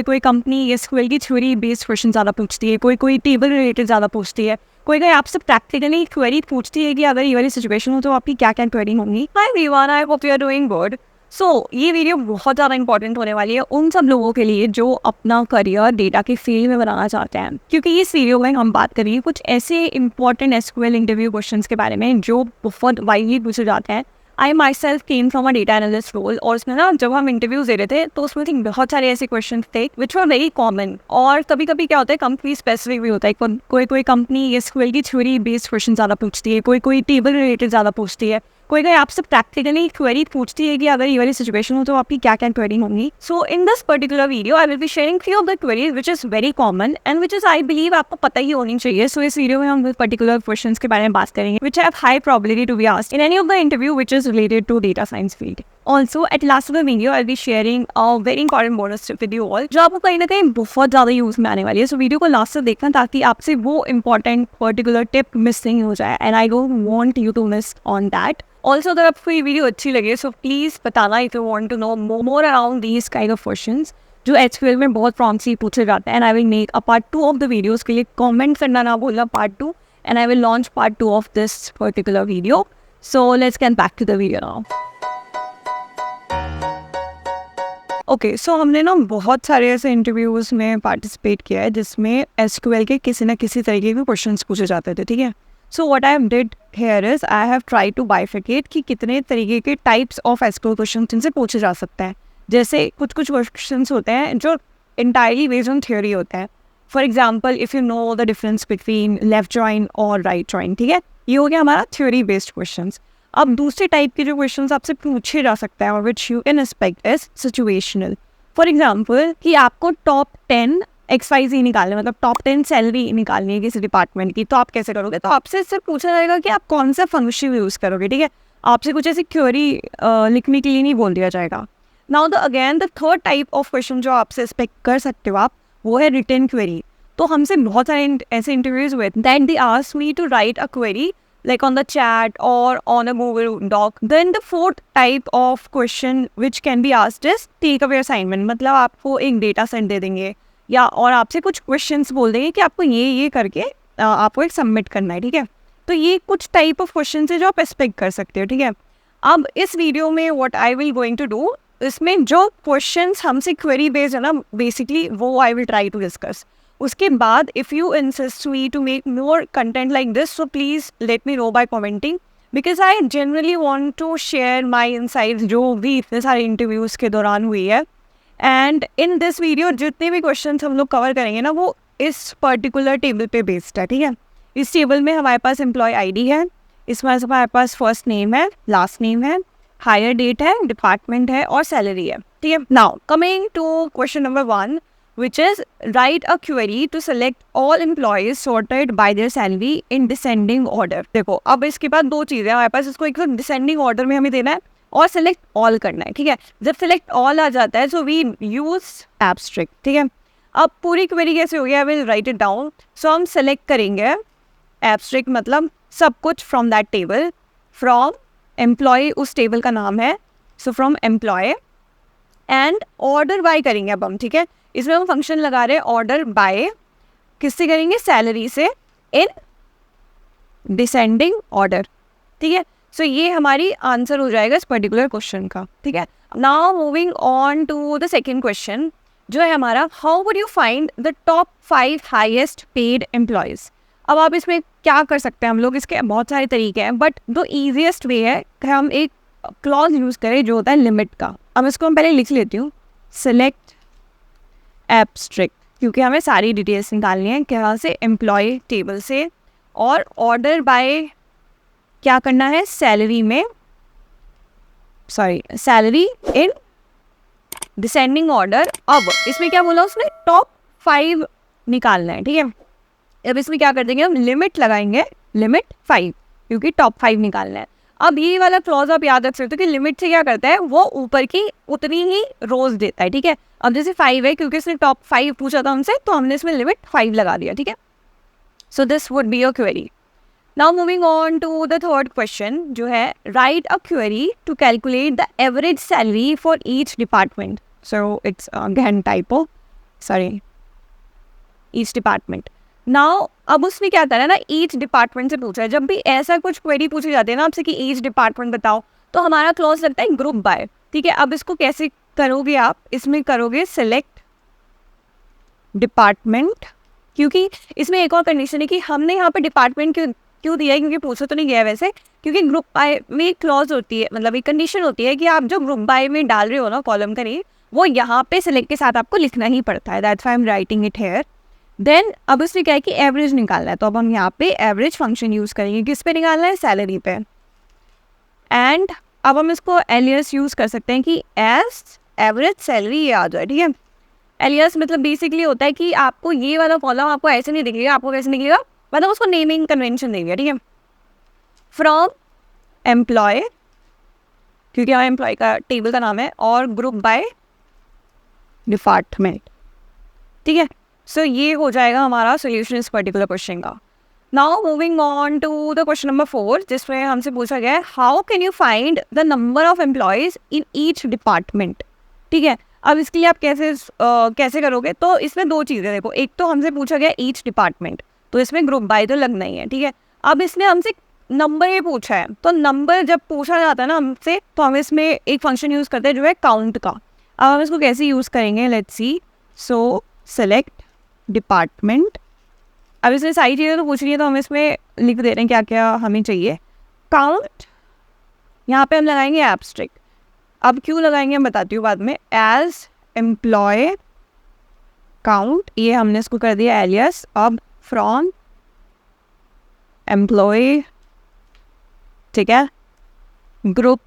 कोई company SQL की theory based question ज़्यादा पूछती है, कोई टेबल रिलेटेड ज़्यादा पूछती है, कोई आपसे प्रैक्टिकली क्वेरी पूछती है कि अगर ये वाली सिचुएशन हो तो आपकी क्या क्या क्वेरी होंगी। Hi everyone, I hope you are doing good. So ये वीडियो बहुत ज़्यादा इंपॉर्टेंट होने वाली है उन सब लोगों के लिए जो अपना करियर डेटा के फील्ड में बनाना चाहते हैं, क्योंकि इस वीडियो में हम बात करेंगे कुछ ऐसे इंपॉर्टेंट एसक्यूएल इंटरव्यू क्वेश्चंस के बारे में जो बहुत वाइडली पूछे जाते हैं। I myself came from a data analyst role, और उसमें ना जब हम इंटरव्यूज दे रहे थे तो उसमें थिंक बहुत सारे ऐसे क्वेश्चन थे विच वर वेरी कॉमन। और कभी कभी क्या होता है, कंपनी स्पेसिफिक भी होता है। कोई कंपनी एसक्यूएल की थ्योरी बेस्ड क्वेश्चन ज़्यादा पूछती है, कोई टेबल रिलेटेड ज़्यादा पूछती है, कोई आपसे प्रैक्टिकली क्वेरी पूछती है कि अगर ये वाली सिचुएशन हो तो आपकी क्या क्या क्वेरी होंगी। So in this particular video I will be sharing few of the queries which is very common and which is I believe आपको पता ही होनी चाहिए। सो इस वीडियो में हम पर्टिकुलर क्वेश्चंस के बारे में बात करेंगे which have high probability to be asked in any of the interview which is related to data science field. Also, at last of the video, I'll be sharing a very important bonus tip with you all, जो आपको कहीं ना कहीं बहुत ज़्यादा use में आने वाली है। सो वीडियो को लास्ट तक देखना ताकि आपसे वो इंपॉर्टेंट पर्टिकुलर टिप मिस नहीं हो जाए, and I don't want you to miss on that. Also अगर आपको ये वीडियो अच्छी लगे सो प्लीज़ बताना if you want to know more around these kind of questions जो एसक्यूएल में बहुत प्रॉम्प्टली पूछे जाते हैं। And I will make a part 2 of the videos के लिए कॉमेंट करना ना भूलना, part 2, and I will launch part 2 of this particular video. So let's get back to the video now. Okay, so हमने ना बहुत सारे ऐसे इंटरव्यूज़ में पार्टिसिपेट किया है जिसमें एसक्यूएल के किसी न किसी तरीके के क्वेश्चंस पूछे जाते थे, ठीक है। So what I did here is I have try to bifurcate कि कितने तरीके के टाइप्स ऑफ एसक्यूएल क्वेश्चन इनसे पूछे जा सकते हैं। जैसे कुछ क्वेश्चंस होते हैं जो इंटायरली बेस्ड ऑन थ्योरी होते हैं। For example, if you know the difference between left join और राइट जॉइन, ठीक है, ये हो गया हमारा थ्योरी बेस्ड क्वेश्चन। अब दूसरे टाइप के जो क्वेश्चंस आपसे पूछे जा सकते हैं और which you can expect is situational. For example कि आपको टॉप 10 XYZ निकालने, मतलब टॉप 10 सैलरी निकालनी है किसी डिपार्टमेंट की, तो आप कैसे करोगे? तो आपसे सिर्फ पूछा जाएगा कि आप कौन सा फंक्शन यूज़ करोगे, ठीक है। आपसे कुछ ऐसी क्वेरी लिखने के लिए नहीं बोल दिया जाएगा। Now the third type of question जो आपसे एक्सपेक्ट कर सकते हो आप, वो है रिटन क्वेरी। तो हमसे बहुत सारे ऐसे इंटरव्यूज हुए that they asked me to write a query like on the chat or on a Google Doc. Then the fourth type of question which can be asked is take away assignment. मतलब आपको एक data set दे देंगे या और आपसे कुछ questions बोल देंगे कि आपको ये करके आपको एक सबमिट करना है, ठीक है। तो ये कुछ टाइप ऑफ क्वेश्चन है जो आप एक्सपेक्ट कर सकते हो, ठीक है। अब इस वीडियो में what I will going to do, इसमें जो क्वेश्चंस हमसे क्वेरी बेस्ड है ना बेसिकली, वो I will try to discuss. उसके बाद if you insist me to make more content like this, so please let me know by commenting, because I generally want to share my insights जो भी इतने सारे interviews के दौरान हुई है। एंड इन दिस वीडियो जितने भी क्वेश्चन हम लोग कवर करेंगे ना, वो इस पर्टिकुलर टेबल पे बेस्ड है, ठीक है। इस टेबल में हमारे पास एम्प्लॉय ID है, इसमें हमारे पास फर्स्ट नेम है, लास्ट नेम है, हायर डेट है, डिपार्टमेंट है और सैलरी है, ठीक है। Now coming to question number 1, which is write a query to select all employees sorted by their salary in descending order। देखो अब इसके बाद दो चीज़ें हमारे पास, इसको एक तो डिसेंडिंग ऑर्डर में हमें देना है और सेलेक्ट ऑल करना है, ठीक है। जब सेलेक्ट ऑल आ जाता है सो वी यूज एब्स्ट्रैक्ट, ठीक है। अब पूरी क्वेरी कैसे होगी, I will write it down. So हम सेलेक्ट करेंगे एब्स्ट्रैक्ट, मतलब सब कुछ from that table, from employ उस टेबल का नाम है, so from employ, and order by करेंगे अब हम, ठीक है। इसमें हम फंक्शन लगा रहे हैं ऑर्डर बाय, किससे करेंगे, सैलरी से, इन डिसेंडिंग ऑर्डर, ठीक है। सो ये हमारी आंसर हो जाएगा इस पर्टिकुलर क्वेश्चन का, ठीक है। Now moving on to the second question जो है हमारा, how would you find the top 5 highest paid employees. अब आप इसमें क्या कर सकते हैं, हम लोग इसके बहुत सारे तरीके हैं, बट द ईजिएस्ट वे है कि हम एक क्लॉज यूज़ करें जो होता है लिमिट का। अब इसको हम पहले लिख लेती हूँ, सेलेक्ट एब्स्ट्रैक्ट, क्योंकि हमें सारी डिटेल्स निकालनी है क्या से, एम्प्लॉय टेबल से, और ऑर्डर बाय क्या करना है, सैलरी में, sorry salary in descending order. अब इसमें क्या बोला उसने, टॉप 5 निकालना है, ठीक है। अब इसमें क्या कर देंगे हम, लिमिट लगाएंगे, लिमिट 5, क्योंकि टॉप 5 निकालना है। अब ये वाला क्लॉज आप याद रख सकते हो कि लिमिट से क्या करता है, वो ऊपर की उतनी ही रोज देता है, ठीक है। अब जैसे 5 है, क्योंकि इसने टॉप 5 पूछा था हमसे, तो हमने इसमें लिमिट 5 लगा दिया, ठीक है। So this would be your query. Now moving on to the third question जो है, write a query to calculate the average salary for each department. So it's again typo, sorry each department. Now अब उसने क्या करा ना, each department से पूछा है। जब भी ऐसा कुछ क्वेरी पूछी जाती है ना आपसे कि ईच डिपार्टमेंट बताओ, तो हमारा क्लॉज लगता है ग्रुप बाय, ठीक है। अब इसको कैसे करोगे आप, इसमें करोगे सेलेक्ट डिपार्टमेंट, क्योंकि इसमें एक और कंडीशन है कि हमने यहाँ पे डिपार्टमेंट क्यों दिया है, क्योंकि पूछा तो नहीं गया वैसे, क्योंकि ग्रुप बाय में एक क्लॉज होती है, मतलब एक कंडीशन होती है कि आप जो ग्रुप बाय में डाल रहे हो ना कॉलम का नेम, वो यहाँ पे सेलेक्ट के साथ आपको लिखना ही पड़ता है। That's why I am writing it here. Then अब उसने क्या है कि एवरेज निकालना है, तो अब हम यहाँ पे एवरेज फंक्शन यूज़ करेंगे। किस पे निकालना है, सैलरी पे। एंड अब हम इसको एलियस यूज़ कर सकते हैं कि एज एवरेज सैलरी ये आ जाए, ठीक है। एलियस मतलब बेसिकली होता है कि आपको ये वाला कॉलम आपको ऐसे नहीं दिखेगा, आपको कैसे निकलेगा, मतलब उसको नेमिंग कन्वेंशन देंगे, ठीक है। फ्रॉम एम्प्लॉय, क्योंकि हमारे एम्प्लॉय का टेबल का नाम है, और ग्रुप बाय डिपार्टमेंट, ठीक है। सो ये हो जाएगा हमारा सोल्यूशन इस पर्टिकुलर क्वेश्चन का। Now moving on to the question number 4, जिसमें हमसे पूछा गया है how can you find the number of employees in each department, ठीक है। अब इसके लिए आप कैसे करोगे, तो इसमें दो चीज़ें देखो, एक तो हमसे पूछा गया ईच डिपार्टमेंट, तो इसमें ग्रुप बाय तो लगना ही है, ठीक है। अब इसने हमसे नंबर ही पूछा है, तो नंबर जब पूछा जाता है ना हमसे, तो हम इसमें एक फंक्शन यूज़ करते हैं जो है काउंट का। अब हम इसको कैसे यूज़ करेंगे, let's see. So select department. अब इसमें सारी चीज़ें तो पूछ रही है, तो हम इसमें लिख दे रहे हैं क्या क्या हमें चाहिए। काउंट, यहाँ पे हम लगाएंगे एब्स्ट्रैक्ट। अब क्यों लगाएंगे हम बताती हूँ बाद में। एज एम्प्लॉय काउंट, ये हमने इसको कर दिया एलियस। अब फ्रॉम एम्प्लॉय, ठीक है, ग्रुप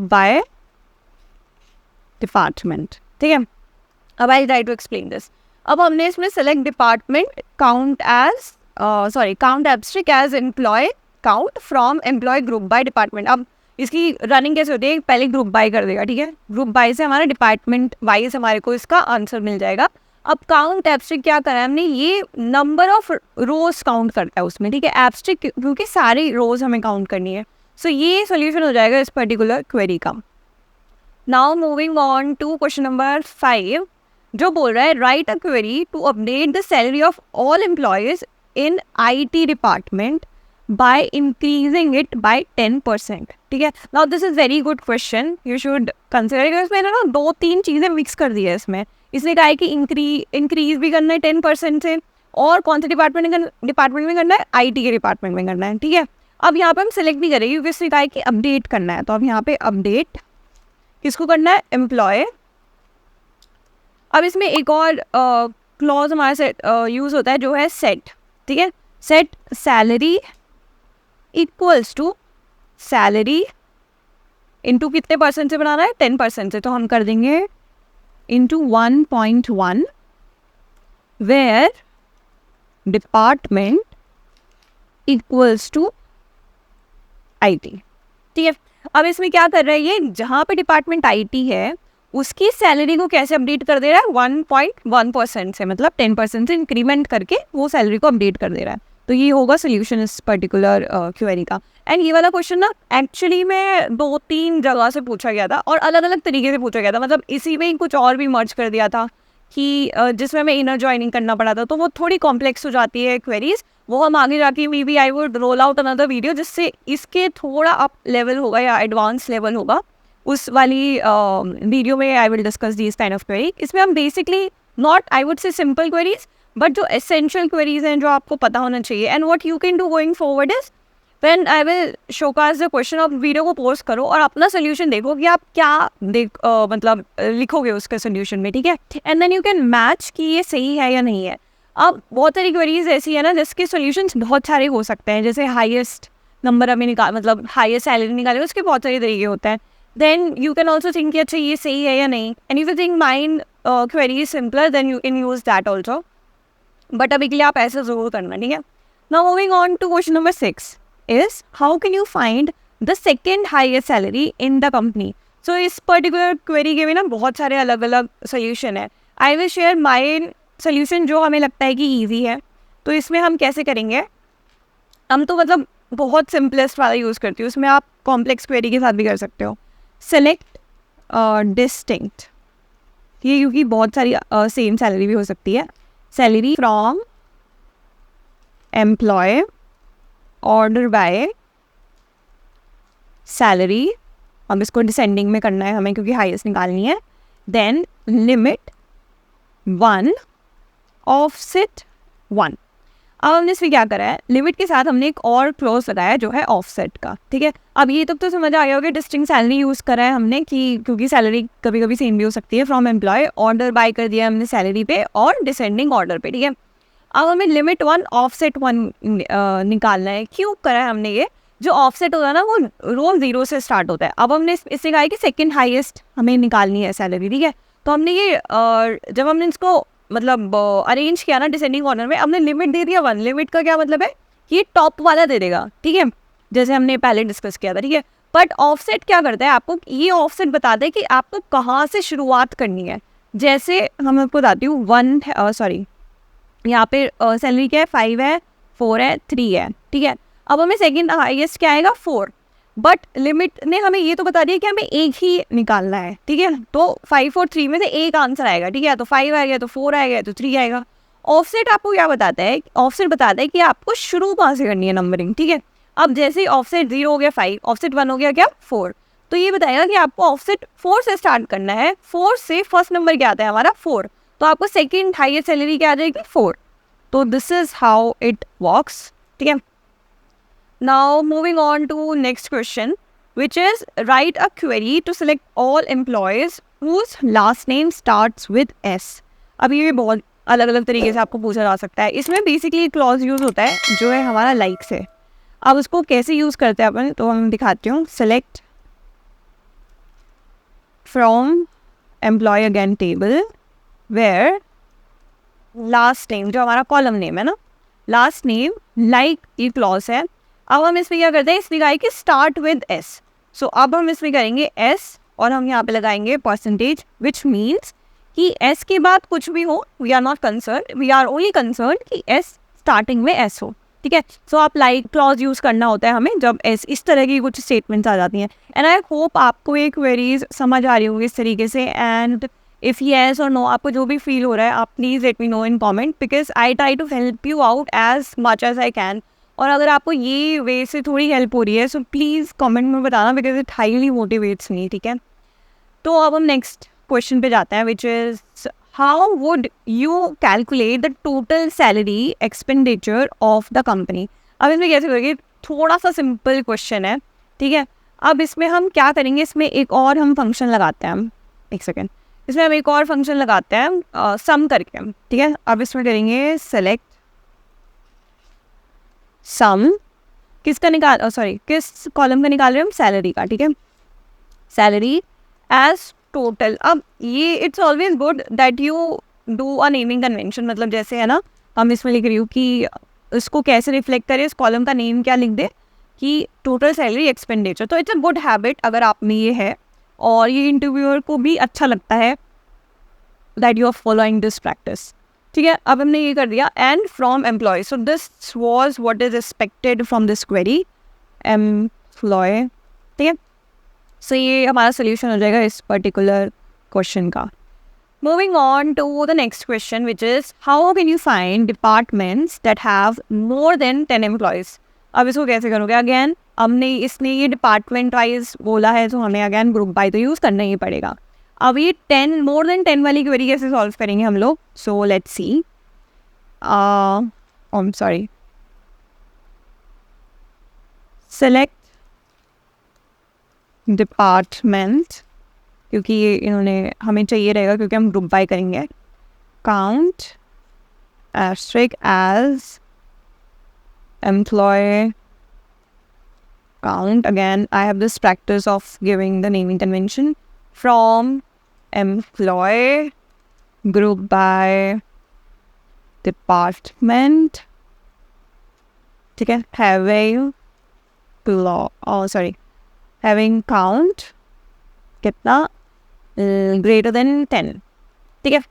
बाय डिपार्टमेंट, ठीक है। अब I try to explain this. अब हमने इसमें select department count abstract as employee count from employee group by department. अब इसकी रनिंग कैसे होती है, पहले ग्रुप बाय कर देगा, ठीक है। ग्रुप बाय से हमारा डिपार्टमेंट वाइज हमारे को इसका आंसर मिल जाएगा। अब काउंट एब्स्ट्रैक्ट क्या करा है हमने, ये नंबर ऑफ रोज काउंट करता है उसमें, ठीक है। एब्स्ट्रैक्ट क्योंकि सारी रोज हमें काउंट करनी है। सो ये सोल्यूशन हो जाएगा इस पर्टिकुलर क्वेरी का। Now moving on to question number 5, जो बोल रहा है write a query to update the salary of all employees in IT department by increasing it by 10%, ठीक है। Now this is very good question, you should consider. इसमें ना 2-3 चीज़ें mix कर दी है इसमें। इसने कहा है कि इंक्रीज भी करना है 10% से, और कौन से डिपार्टमेंट में करना है, IT के डिपार्टमेंट में करना है, ठीक है। अब यहाँ पे हम सेलेक्ट नहीं करेंगे क्योंकि इसने कहा है कि अपडेट करना है, तो अब यहाँ पे अपडेट किसको करना है, एम्प्लॉय। अब इसमें एक और क्लॉज हमारे से यूज़ होता है जो है सेट, ठीक है। Set salary equals to salary into कितने परसेंट से बनाना है, 10% से, तो हम कर देंगे into 1.1 where department equals to IT, ठीक है। अब इसमें क्या कर रहा है ये, जहाँ पे डिपार्टमेंट IT है उसकी सैलरी को कैसे अपडेट कर दे रहा है, 1.1% से, मतलब 10% से इंक्रीमेंट करके वो सैलरी को अपडेट कर दे रहा है। तो ये होगा सोल्यूशन इस पर्टिकुलर क्वेरी का। एंड ये वाला क्वेश्चन ना एक्चुअली में 2-3 जगह से पूछा गया था और अलग अलग तरीके से पूछा गया था, मतलब इसी में ही कुछ और भी मर्ज कर दिया था कि जिसमें हमें इनर जॉइनिंग करना पड़ा था, तो वो थोड़ी कॉम्प्लेक्स हो जाती है क्वेरीज। वो हम आगे जाके maybe I would roll out another video जिससे इसके थोड़ा अप लेवल होगा या एडवांस लेवल होगा, उस वाली वीडियो में I will discuss this kind of query. इसमें हम basically not I would say simple queries, but जो एसेंशियल क्वेरीज हैं जो आपको पता होना चाहिए। And what you can do going forward is when I will show cause the question, आप वीडियो को पोस्ट करो और अपना सोल्यूशन देखो कि आप क्या मतलब लिखोगे उसके सोल्यूशन में, ठीक है। And then you can match कि ये सही है या नहीं है। अब बहुत सारी क्वेरीज ऐसी है ना जिसके सोल्यूशंस बहुत सारे हो सकते हैं, जैसे हाईएस्ट नंबर हमें मतलब हाईएस्ट सैलरी निकाले, उसके बहुत सारे तरीके होते हैं। then you can also think कि अच्छा ये सही है या नहीं, and if you think mine query is simpler then you can use that also, but अभी के लिए आप ऐसा ज़रूर करना, ठीक है। Now moving on to question number 6 is how can you find the second highest salary in the company। so इस particular query के भी ना बहुत सारे अलग अलग solution है। I will share my solution जो हमें लगता है कि easy है। तो इसमें हम कैसे करेंगे, हम तो मतलब बहुत simplest वाला यूज़ करती हूँ, उसमें आप complex query के साथ भी कर सकते हो। सेलेक्ट डिस्टिंक्ट, ठीक है, क्योंकि बहुत सारी सेम सैलरी भी हो सकती है. Salary from employ order by salary, अब इसको डिसेंडिंग में करना है हमें क्योंकि हाईएस्ट निकालनी है. Then limit 1 offset 1. अब हमने इसमें क्या करा है, लिमिट के साथ हमने एक और क्लोज लगाया जो है ऑफसेट का. ठीक है, अब ये तो समझ आ गया होगा डिस्टिंक्ट सैलरी यूज़ करा है हमने कि क्योंकि सैलरी कभी कभी सेम भी हो सकती है. फ्रॉम एम्प्लॉय ऑर्डर बाय कर दिया हमने सैलरी पे और डिसेंडिंग ऑर्डर पे. ठीक है, अब हमें लिमिट 1 ऑफसेट 1 निकालना है. क्यों करा है हमने ये, जो ऑफसेट होता है ना वो रोज 0 से स्टार्ट होता है. अब हमने इससे कहा है कि सेकेंड हाईएस्ट हमें निकालनी है सैलरी. ठीक है, तो हमने ये जब हमने इसको मतलब अरेंज किया ना डिसेंडिंग ऑर्डर में, हमने लिमिट दे दिया 1. लिमिट का क्या मतलब है कि ये टॉप वाला दे देगा. ठीक है, जैसे हमने पहले डिस्कस किया था. ठीक है, बट ऑफसेट क्या करता है, आपको ये ऑफसेट बताता है कि आपको कहाँ से शुरुआत करनी है. जैसे हम आपको बताती हूँ 1 यहाँ पे सैलरी क्या है 5 है 4 है 3 है. ठीक है, अब हमें सेकंड हाईएस्ट क्या आएगा 4. बट लिमिट ने हमें ये तो बता दिया कि हमें एक ही निकालना है. ठीक है, तो 5 और 3 में से एक आंसर आएगा. ठीक है, तो 5 आएगा तो 4 आएगा तो 3 आएगा. ऑफसेट आपको क्या बताता है, ऑफसेट बताता है कि आपको शुरू कहाँ से करनी है नंबरिंग. ठीक है, अब जैसे ही ऑफसेट 0 हो गया 5, ऑफसेट 1 हो गया क्या 4, तो ये बताएगा कि आपको ऑफसेट 4 से स्टार्ट करना है. 4 से फर्स्ट नंबर क्या आता है हमारा 4, तो आपको सेकेंड हाईएस्ट सैलरी क्या आ जाएगी 4. तो this is how it works. ठीक है, now moving on to next question, which is write a query to select all employees whose last name starts with S. अब ये बहुत अलग अलग तरीके से आपको पूछा जा सकता है. इसमें बेसिकली क्लॉज यूज होता है जो है हमारा लाइक से. अब उसको कैसे यूज करते हैं अपन, तो हम दिखाती हूँ. Select from employee again table where last name, जो हमारा कॉलम नेम है ना, लास्ट नेम लाइक ये क्लॉज है. अब हम इसमें क्या करते हैं, इसमें कहा है कि स्टार्ट विद एस. सो अब हम इसमें करेंगे एस और हम यहाँ पे लगाएंगे परसेंटेज, विच मीन्स कि एस के बाद कुछ भी हो we are not concern, we are only concern कि एस स्टार्टिंग में एस हो. ठीक है, सो आप लाइक क्लॉज यूज़ करना होता है हमें जब एस इस तरह की कुछ स्टेटमेंट्स आ जाती हैं. एंड आई होप आपको ये क्वेरीज समझ आ रही होंगी इस तरीके से. एंड इफ़ येस और नो आपको जो भी फील हो रहा है आप please let me know in comment, because I try to help you out as much as I can. और अगर आपको ये वे से थोड़ी हेल्प हो रही है सो प्लीज़ कमेंट में बताना, बिकॉज इट हाईली मोटिवेट्स मी. ठीक है, तो अब हम नेक्स्ट क्वेश्चन पे जाते हैं, which is how would you calculate the total salary expenditure of the company. अब इसमें कैसे करेंगे, थोड़ा सा सिंपल क्वेश्चन है. ठीक है, अब इसमें हम क्या करेंगे, इसमें एक और हम फंक्शन लगाते हैं. हम एक सेकेंड, इसमें हम एक और फंक्शन लगाते हैं सम करके. ठीक है, अब इसमें करेंगे सेलेक्ट सम, किसका निकाल किस कॉलम का निकाल रहे हैं हम, सैलरी का. ठीक है, सैलरी एज टोटल. अब ये it's always good that you do a naming convention, मतलब जैसे है ना हम इसमें लिख रही हूँ कि इसको कैसे रिफ्लेक्ट करें, इस कॉलम का नेम क्या लिख दे कि टोटल सैलरी एक्सपेंडिचर. तो इट्स अ गुड हैबिट अगर आप में ये है, और ये इंटरव्यूअर को भी अच्छा लगता है that you are following this practice. ठीक है, अब हमने ये कर दिया. And from employ, so this was what is expected from this query employ. ठीक है, सो ये हमारा सोल्यूशन हो जाएगा इस पर्टिकुलर क्वेश्चन का. Moving on to the next question, which is how can you find departments that have more than 10 employees. अब इसको कैसे करोगे, अगेन हमने इसने ये डिपार्टमेंट वाइज बोला है तो हमें अगेन ग्रुप बाय तो यूज़ करना ही पड़ेगा. अब ये 10 मोर देन 10 वाली क्वेरी कैसे सॉल्व करेंगे हम लोग, so let's see. Sorry, select department, क्योंकि ये इन्होंने हमें चाहिए रहेगा क्योंकि हम ग्रुप बाय करेंगे. Count asterisk as employ count. Again, I have this practice of giving the naming convention from employee group by department. ठीक है, having count कितना greater than 10. ठीक है,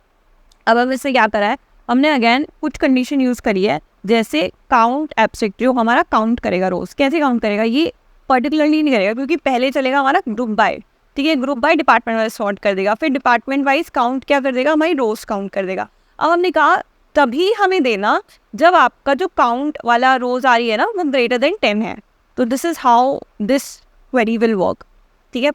अब इससे क्या करा है हमने, अगेन कुछ कंडीशन यूज़ करी है, जैसे काउंट एब्स्ट्रैक्ट जो हमारा काउंट करेगा रोज. कैसे काउंट करेगा, ये पर्टिकुलरली नहीं करेगा क्योंकि पहले चलेगा हमारा ग्रुप बाय. ठीक है, group by department wise sort कर देगा, फिर डिपार्टमेंट वाइज काउंट क्या कर देगा, हमारी रोज काउंट कर देगा। अब हमने कहा तभी हमें देना जब आपका जो काउंट वाला रोज आ रही है ना वो ग्रेटर देन 10 है। तो this is how this query will work, ठीक है।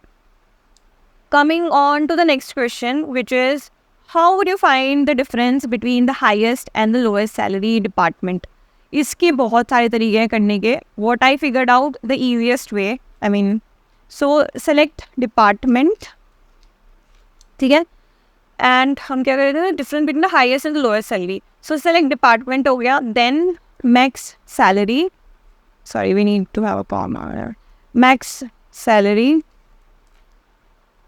Coming on to the next question which is how would you find the difference between the highest and the lowest salary department. इसके बहुत सारे तरीके हैं करने के। What I figured out the easiest way, I mean, so select department, ठीक है, and हम क्या कर रहे थे, difference between the highest and the lowest salary. So select department हो गया, then max salary, sorry we need to have a comma, max salary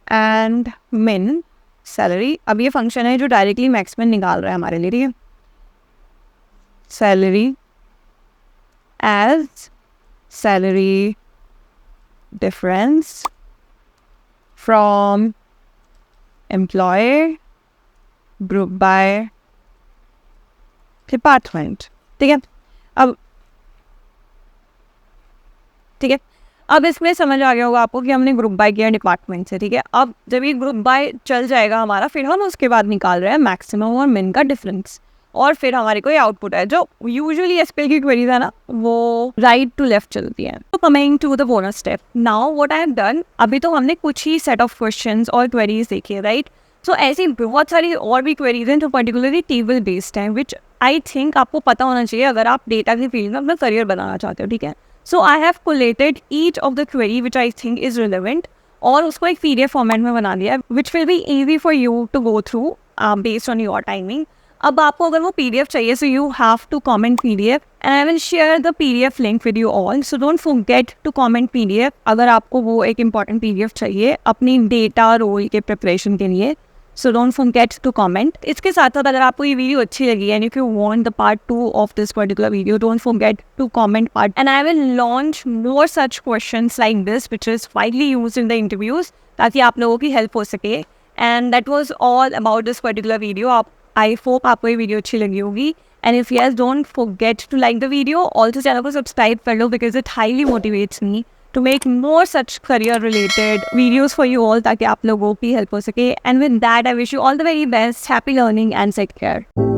and min salary. अब ये फंक्शन है जो डायरेक्टली मैक्स मिन निकाल रहा है हमारे लिए, ठीक है। Salary as salary difference from employer group by department, ठीक है। अब इसमें समझ आ गया होगा आपको कि हमने ग्रुप बाय किया डिपार्टमेंट से, ठीक है। अब जब ये ग्रुप बाय चल जाएगा हमारा, फिर हम उसके बाद निकाल रहे हैं मैक्सिमम और मिन का डिफरेंस, और फिर हमारे को ये आउटपुट है जो यूजुअली एसक्यूएल की क्वेरीज है ना वो राइट टू लेफ्ट चलती है। तो coming to the bonus step, now what I have done, अभी तो हमने कुछ ही सेट ऑफ क्वेश्चंस और क्वेरीज देखी है, राइट। सो ऐसी बहुत सारी और भी क्वेरीज हैं जो पर्टिकुलरली टेबल बेस्ड हैं, विच आई थिंक आपको पता होना चाहिए अगर आप डेटा की फील्ड में अपना करियर बनाना चाहते हो, ठीक है। So I have collated each of the query which I think is relevant, और उसको एक PDF फॉर्मेट में बना दिया है which will be easy for you to go through based on your timing. अब आपको अगर वो PDF चाहिए, so you have to comment PDF and I will share the PDF link with you all, so don't forget to comment PDF अगर आपको वो एक important PDF चाहिए अपनी डेटा रोल के प्रिपरेशन के लिए। So don't forget to comment. इसके साथ साथ अगर आपको ये वीडियो अच्छी लगी and if you want the part 2 of this particular video, don't forget to comment part, and I will launch more such questions like this which is widely used in the interviews, ताकि आप लोगों की help हो सके। And that was all about this particular video. I hope आपको ये video अच्छी लगी होगी, and if yes don't forget to like the video, also channel को सब्सक्राइब कर लो because it highly motivates me to make more such career related videos for you all ताकि आप लोगों की help हो सके। And with that I wish you all the very best, happy learning and take care.